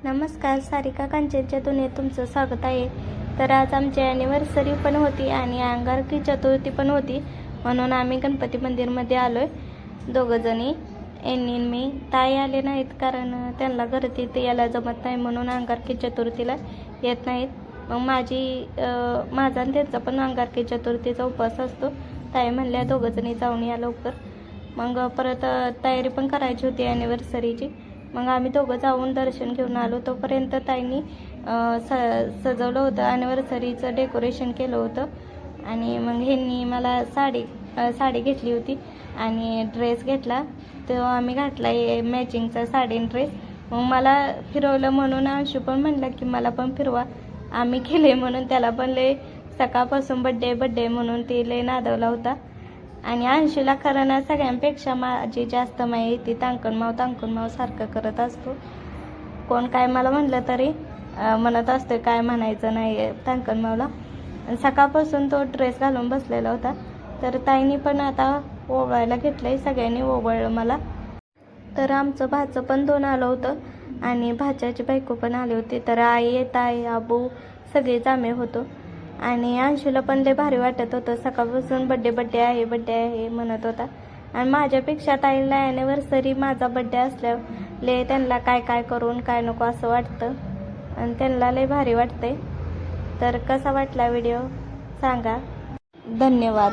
नमस्कार, सारिका कांचनच्या दुनियेत तुमचं स्वागत आहे. तर आज आमची ॲनिव्हर्सरी पण होती आणि अंगारकी चतुर्थी पण होती, म्हणून आम्ही गणपती मंदिरमध्ये आलो आहे दोघंजणी. यांनी मी ताई आले नाहीत कारण त्यांना गर्दीत यायला जमत नाही, म्हणून अंगारकी चतुर्थीला येत नाहीत. मग माझा आणि त्यांचा पण अंगारकी चतुर्थीचा उपवास असतो. ताई म्हणल्या दोघंजणी जाऊन या लवकर. मग परत तयारी पण करायची होती ॲनिव्हर्सरीची. मग आम्ही दोघं जाऊन दर्शन घेऊन आलो. तोपर्यंत ताईंनी सजवलं होतं, ॲनिव्हर्सरीचं डेकोरेशन केलं होतं. आणि मग ह्यांनी मला साडी घेतली होती आणि ड्रेस घेतला. तो आम्ही घातला मॅचिंगचा साडी ड्रेस. मग मला फिरवलं म्हणून अंशू पण म्हणला की मला पण फिरवा. आम्ही केले म्हणून त्याला पण लय सकाळपासून बड्डे म्हणून ते लय नादवला होता. आणि अंशूला खरं ना सगळ्यांपेक्षा माझी जास्त माहिती तांकणमाव सारखं करत असतो. कोण काय मला म्हणलं तरी म्हणत असतो काय म्हणायचं नाही तांकणमावला. सकाळपासून तो ड्रेस घालून बसलेला होता. तर ताईंनी पण आता ओवाळायला घेतलंय, सगळ्यांनी ओवाळलं मला. तर आमचं भाचं पण दोन आलं होतं आणि भाच्याची बायको पण आली होती. तर आई, ताई, आबू सगळेच आम्ही होतो. आणि अंशूला पण लय भारी वाटत होतं, सकाळपासून बड्डे आहे म्हणत होता. आणि माझ्यापेक्षा ताईला ॲनिव्हर्सरी माझा बड्डे असल्यावर लय त्यांना काय करून काय नको असं वाटतं आणि त्यांना लय भारी वाटतंय. तर कसा वाटला व्हिडिओ सांगा. धन्यवाद.